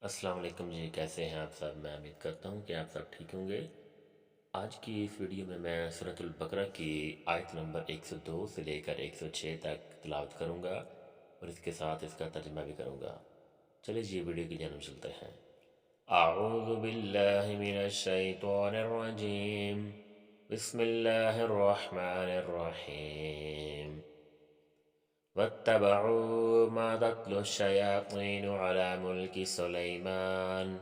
السلام علیکم جی، کیسے ہیں آپ سب؟ میں امید کرتا ہوں کہ آپ سب ٹھیک ہوں گے۔ آج کی اس ویڈیو میں سورۃ البقرہ کی آیت نمبر 102 سے لے کر 106 تک تلاوت کروں گا اور اس کے ساتھ اس کا ترجمہ بھی کروں گا۔ چلے جی ویڈیو کی جانب چلتے ہیں۔ اعوذ باللہ من الشیطان الرجیم، بسم اللہ الرحمن الرحیم۔ واتبعوا ما تتلو الشياطين على ملك سليمان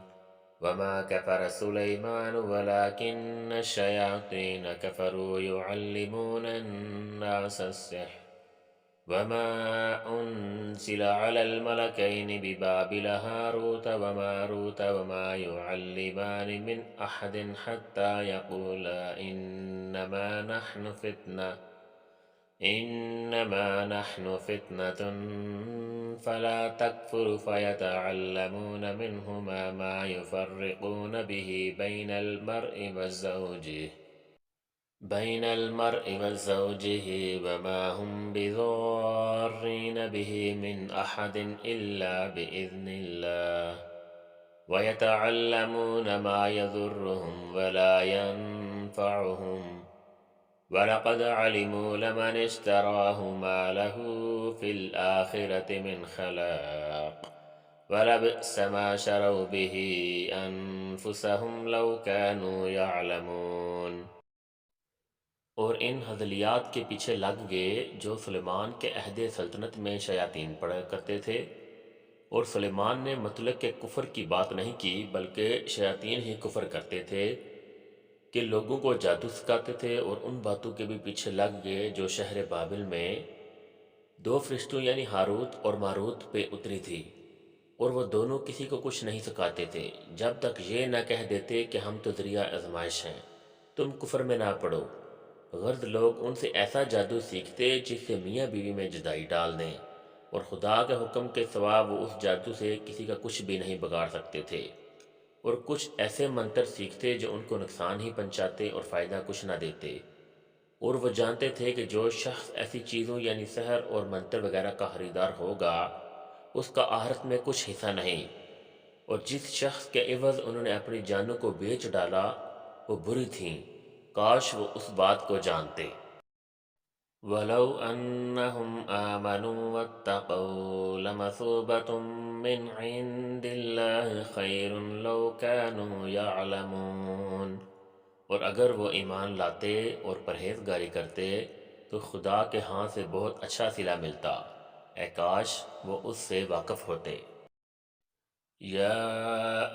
وما كفر سليمان ولكن الشياطين كفروا يعلمون الناس السحر وما أنزل على الملكين ببابل هاروت وماروت وما يعلمان من أحد حتى يقولا إنما نحن فتنة فلا تكفر فيتعلمون منهما ما يفرقون به بين المرء وزوجه وما هم بضارين به من أحد إلا بإذن الله ويتعلمون ما يضرهم ولا ينفعهم وَلَقَدْ عَلِمُوا لَمَنِ اشْتَرَاهُ مَا لَهُ فِي الْآخِرَةِ مِنْ خَلَاقٍ وَلَبِئْسَ مَا شَرَوْا بِهِ أَنفُسَهُمْ لَوْ كَانُوا يَعْلَمُونَ۔ اور ان ہزلیات کے پیچھے لگ گئے جو سلیمان کے عہد سلطنت میں شیاطین پڑھا کرتے تھے، اور سلیمان نے مطلق کے کفر کی بات نہیں کی بلکہ شیاطین ہی کفر کرتے تھے کہ لوگوں کو جادو سکھاتے تھے، اور ان باتوں کے بھی پیچھے لگ گئے جو شہر بابل میں دو فرشتوں یعنی ہاروت اور ماروت پہ اتری تھی، اور وہ دونوں کسی کو کچھ نہیں سکھاتے تھے جب تک یہ نہ کہہ دیتے کہ ہم تو ذریعہ آزمائش ہیں، تم کفر میں نہ پڑو۔ غرض لوگ ان سے ایسا جادو سیکھتے جس سے میاں بیوی میں جدائی ڈال دیں، اور خدا کے حکم کے سوا وہ اس جادو سے کسی کا کچھ بھی نہیں بگاڑ سکتے تھے، اور کچھ ایسے منتر سیکھتے جو ان کو نقصان ہی پہنچاتے اور فائدہ کچھ نہ دیتے، اور وہ جانتے تھے کہ جو شخص ایسی چیزوں یعنی سحر اور منتر وغیرہ کا خریدار ہوگا اس کا آخرت میں کچھ حصہ نہیں، اور جس شخص کے عوض انہوں نے اپنی جانوں کو بیچ ڈالا وہ بری تھیں، کاش وہ اس بات کو جانتے۔ وَلَوْ أَنَّهُمْ آمَنُوا وَاتَّقَوْا لَمَثُوبَةٌ مِّنْ عِندِ اللَّهِ خَيْرٌ لَوْ كَانُوا يَعْلَمُونَ۔ اور اگر وہ ایمان لاتے اور پرہیزگاری کرتے تو خدا کے ہاں سے بہت اچھا صلہ ملتا، اے کاش وہ اس سے واقف ہوتے۔ يا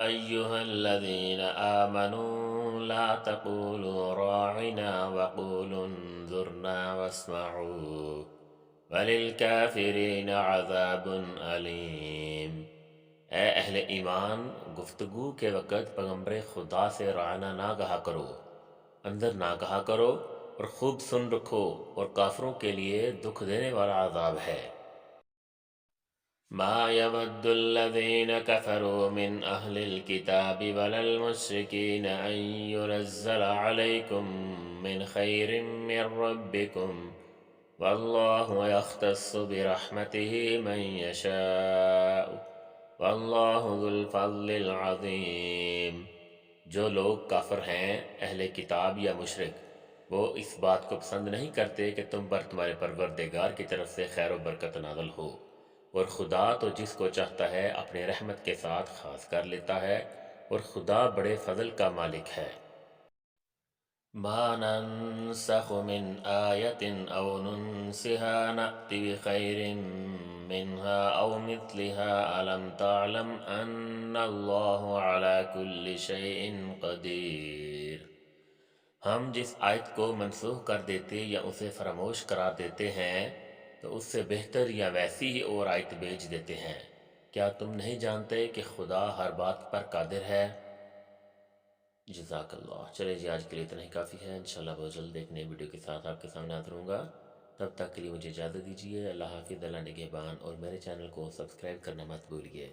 أيها الذين آمنوا لا تقولوا راعنا وقولوا انظرنا واسمعوا وللكافرين عذاب أليم۔ اے اہل ایمان، گفتگو کے وقت پیغمبر خدا سے راعنا نہ کہا کرو، اندر نہ کہا کرو، اور خوب سن رکھو، اور کافروں کے لیے دکھ دینے والا عذاب ہے۔ ما يود الذين كفروا من أهل الكتاب ولا المشركين أن ينزل عليكم من خير من ربكم والله يختص برحمته من يشاء والله ذو الفضل العظيم۔ جو لوگ کافر ہیں، اہل کتاب یا مشرک، وہ اس بات کو پسند نہیں کرتے کہ تم پر تمہارے پروردگار کی طرف سے خیر و برکت نازل ہو، اور خدا تو جس کو چاہتا ہے اپنے رحمت کے ساتھ خاص کر لیتا ہے، اور خدا بڑے فضل کا مالک ہے۔ ما ننسخ من آیة او ننسها نأت بخیر منها او مثلها ألم تعلم ان اللہ على كل شيء قدیر۔ ہم جس آیت کو منسوخ کر دیتے یا اسے فراموش قرار دیتے ہیں تو اس سے بہتر یا ویسی ہی اور آیت بھیج دیتے ہیں۔ کیا تم نہیں جانتے کہ خدا ہر بات پر قادر ہے؟ جزاک اللہ۔ چلے جی آج کے لیے اتنا ہی کافی ہے، انشاءاللہ بہت جلد ایک نئی ویڈیو کے ساتھ آپ کے سامنے حاضر ہوں گا۔ تب تک کے لیے مجھے اجازت دیجیے۔ اللہ حافظ، اللہ نگہبان، اور میرے چینل کو سبسکرائب کرنا مت بھولیے۔